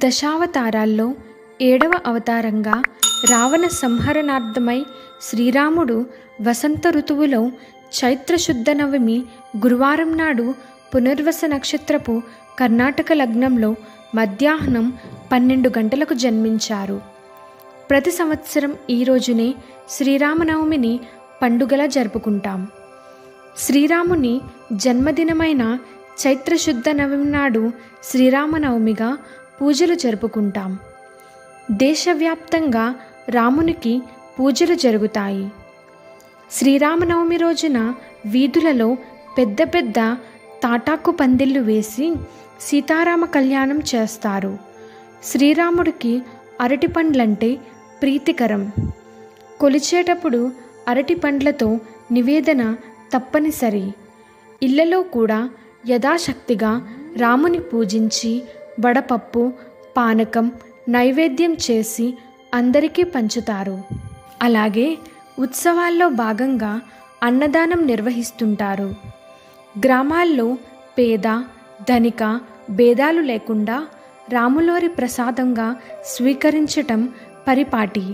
దశావతారాల్లో 7వ అవతారంగా రావణ సంహరణార్థమై శ్రీరాముడు వసంత ఋతువులో చైత్రశుద్ధ నవమి గురువారం నాడు పునర్వస నక్షత్రపు కర్ణాటక లగ్నంలో మధ్యాహ్నం 12 గంటలకు జన్మించారు. ప్రతి సంవత్సరం ఈ రోజునే శ్రీరామనవమిని పండుగలా జరుపుకుంటాం. శ్రీరాముని జన్మదినమైన చైత్రశుద్ధ నవమి నాడు శ్రీరామనవమిగా పూజలు జరుపుకుంటాం. దేశవ్యాప్తంగా రామునికి పూజలు జరుగుతాయి. శ్రీరామనవమి రోజున వీధులలో పెద్ద పెద్ద తాటాకు పందిళ్ళు వేసి సీతారామ కళ్యాణం చేస్తారు. శ్రీరాముడికి అరటి పండ్లంటే ప్రీతికరం. కొలిచేటప్పుడు అరటి పండ్లతో నివేదన తప్పనిసరి. ఇళ్లలో కూడా యథాశక్తిగా రాముని పూజించి వడపప్పు, పానకం నైవేద్యం చేసి అందరికీ పంచుతారు. అలాగే ఉత్సవాల్లో భాగంగా అన్నదానం నిర్వహిస్తుంటారు. గ్రామాల్లో పేద ధనిక భేదాలు లేకుండా రాములోరి ప్రసాదంగా స్వీకరించటం పరిపాటి.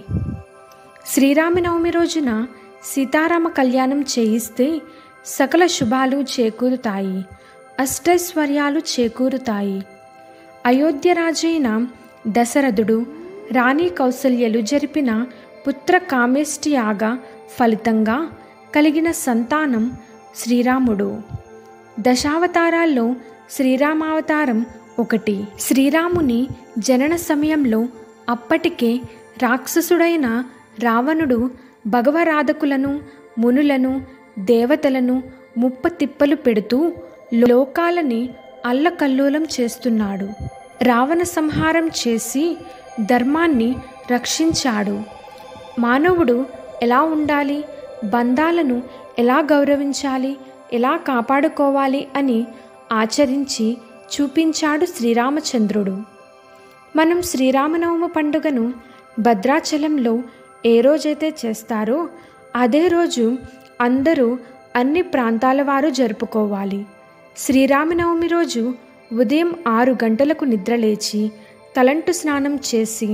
శ్రీరామనవమి రోజున సీతారామ కళ్యాణం చేయిస్తే సకల శుభాలు చేకూరుతాయి, అష్టైశ్వర్యాలు చేకూరుతాయి. అయోధ్య రాజైన దశరథుడు, రాణి కౌసల్యలు జరిపిన పుత్ర కామేష్టి యాగ ఫలితంగా కలిగిన సంతానం శ్రీరాముడు. దశావతారాల్లో శ్రీరామావతారం ఒకటి. శ్రీరాముని జనన సమయంలో అప్పటికే రాక్షసుడైన రావణుడు భగవరాధకులను, మునులను, దేవతలను ముప్పతిప్పలు పెడుతూ లోకాలని అల్లకల్లోలం చేస్తున్నాడు. రావణ సంహారం చేసి ధర్మాన్ని రక్షించాడు. మానవుడు ఎలా ఉండాలి, బంధాలను ఎలా గౌరవించాలి, ఎలా కాపాడుకోవాలి అని ఆచరించి చూపించాడు శ్రీరామచంద్రుడు. మనం శ్రీరామనవమి పండుగను భద్రాచలంలో ఏ రోజైతే చేస్తారో అదే రోజు అందరూ అన్ని ప్రాంతాల వారు జరుపుకోవాలి. శ్రీరామనవమి రోజు ఉదయం 6 గంటలకు నిద్రలేచి తలంటు స్నానం చేసి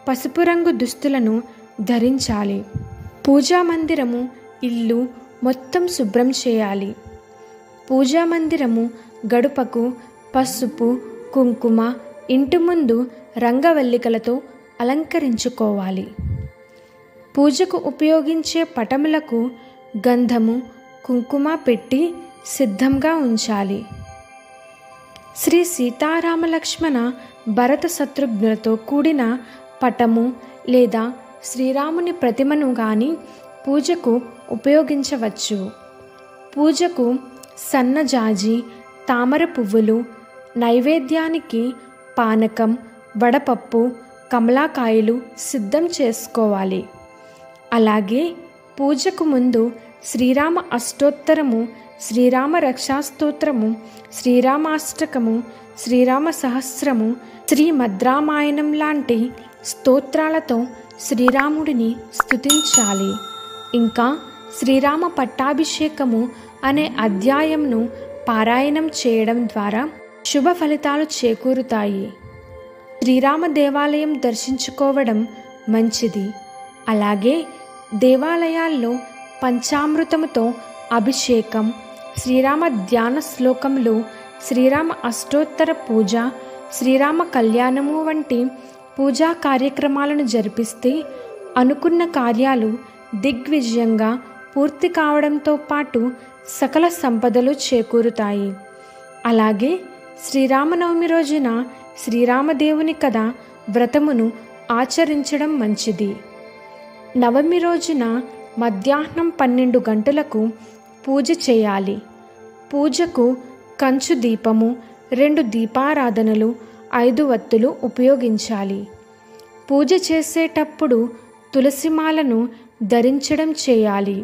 పసుపు రంగు దుస్తులను ధరించాలి. పూజా మందిరము, ఇల్లు మొత్తం శుభ్రం చేయాలి. పూజా మందిరము గడుపకు పసుపు, కుంకుమ, ఇంటి ముందు రంగవల్లికలతో అలంకరించుకోవాలి. పూజకు ఉపయోగించే పటములకు గంధము, కుంకుమ పెట్టి సిద్ధంగా ఉంచాలి. శ్రీ సీతారామ లక్ష్మణ భరత శత్రుఘ్నులతో కూడిన పటము లేదా శ్రీరాముని ప్రతిమను గాని పూజకు ఉపయోగించవచ్చు. పూజకు సన్నజాజి, తామర పువ్వులు, నైవేద్యానికి పానకం, వడపప్పు, కమలాకాయలు సిద్ధం చేసుకోవాలి. అలాగే పూజకు ముందు శ్రీరామ అష్టోత్తరము, శ్రీరామ రక్షాస్తోత్రము, శ్రీరామాష్టకము, శ్రీరామ సహస్రము, శ్రీమద్రామాయణం లాంటి స్తోత్రాలతో శ్రీరాముడిని స్తుతించాలి. ఇంకా శ్రీరామ పట్టాభిషేకము అనే అధ్యాయంను పారాయణం చేయడం ద్వారా శుభ ఫలితాలు చేకూరుతాయి. శ్రీరామ దేవాలయం దర్శించుకోవడం మంచిది. అలాగే దేవాలయాల్లో పంచామృతముతో అభిషేకం, శ్రీరామ ధ్యాన శ్లోకములు, శ్రీరామ అష్టోత్తర పూజ, శ్రీరామ కళ్యాణము వంటి పూజా కార్యక్రమాలను జరిపిస్తే అనుకున్న కార్యాలు దిగ్విజయంగా పూర్తి కావడంతో పాటు సకల సంపదలు చేకూరుతాయి. అలాగే శ్రీరామనవమి రోజున శ్రీరామదేవుని కథ వ్రతమును ఆచరించడం మంచిది. నవమి రోజున మధ్యాహ్నం 12 గంటలకు పూజ చేయాలి. పూజకు కంచు దీపము, 2 దీపారాధనలు, 5 వత్తులు ఉపయోగించాలి. పూజ చేసేటప్పుడు తులసిమాలను ధరించడం చేయాలి.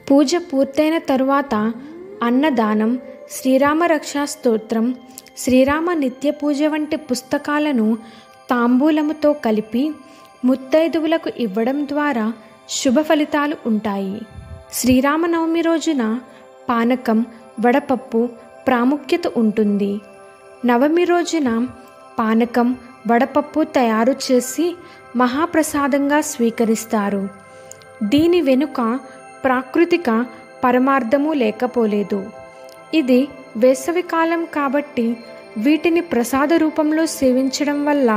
పూజ పూర్తయిన తరువాత అన్నదానం, శ్రీరామ రక్షా స్తోత్రం, శ్రీరామ నిత్య పూజ వంటి పుస్తకాలను తాంబూలముతో కలిపి ముత్తైదువులకు ఇవ్వడం ద్వారా శుభ ఫలితాలు ఉంటాయి. శ్రీరామనవమి రోజున పానకం, వడపప్పు ప్రాముఖ్యత ఉంటుంది. నవమి రోజున పానకం, వడపప్పు తయారు చేసి మహాప్రసాదంగా స్వీకరిస్తారు. దీని వెనుక ప్రాకృతిక పరమార్థము లేకపోలేదు. ఇది వేసవికాలం కాబట్టి వీటిని ప్రసాద రూపంలో సేవించడం వల్ల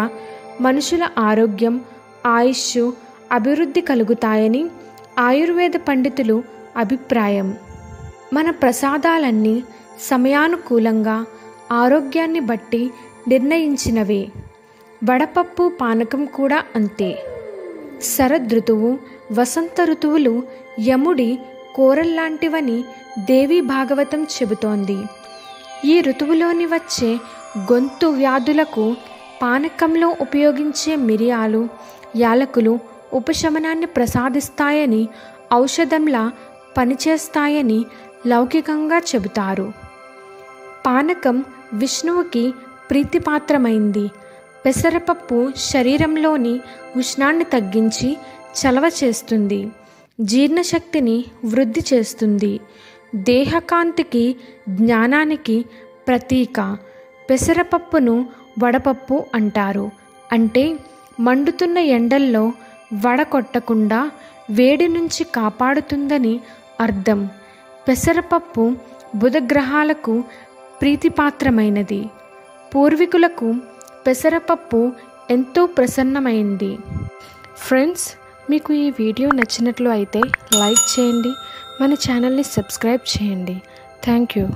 మనుషుల ఆరోగ్యం, ఆయుష్ అభివృద్ధి కలుగుతాయని ఆయుర్వేద పండితులు అభిప్రాయం. మన ప్రసాదాలన్నీ సమయానుకూలంగా ఆరోగ్యాన్ని బట్టి నిర్ణయించినవే. వడపప్పు పానకం కూడా అంతే. శరదృతువు, వసంత ఋతువులు యముడి కోరల్లాంటివని దేవి భాగవతం చెబుతోంది. ఈ ఋతువులోని వచ్చే గొంతు వ్యాధులకు పానకంలో ఉపయోగించే మిరియాలు, యాలకులు ఉపశమనాన్ని ప్రసాదిస్తాయని, ఔషధంలా పనిచేస్తాయని లౌకికంగా చెబుతారు. పానకం విష్ణువుకి ప్రీతిపాత్రమైంది. పెసరపప్పు శరీరంలోని ఉష్ణాన్ని తగ్గించి చలవ చేస్తుంది, జీర్ణశక్తిని వృద్ధి చేస్తుంది. దేహకాంతికి, జ్ఞానానికి ప్రతీక. పెసరపప్పును వడపప్పు అంటారు. అంటే మండుతున్న ఎండల్లో వడకొట్టకుండా వేడి నుంచి కాపాడుతుందని అర్థం. పెసరపప్పు బుధగ్రహాలకు ప్రీతిపాత్రమైనది. పూర్వీకులకు పెసరపప్పు ఎంతో ప్రసన్నమైంది. ఫ్రెండ్స్, మీకు ఈ వీడియో నచ్చినట్లు అయితే లైక్ చేయండి, మన ఛానల్ని సబ్స్క్రైబ్ చేయండి. Thank you.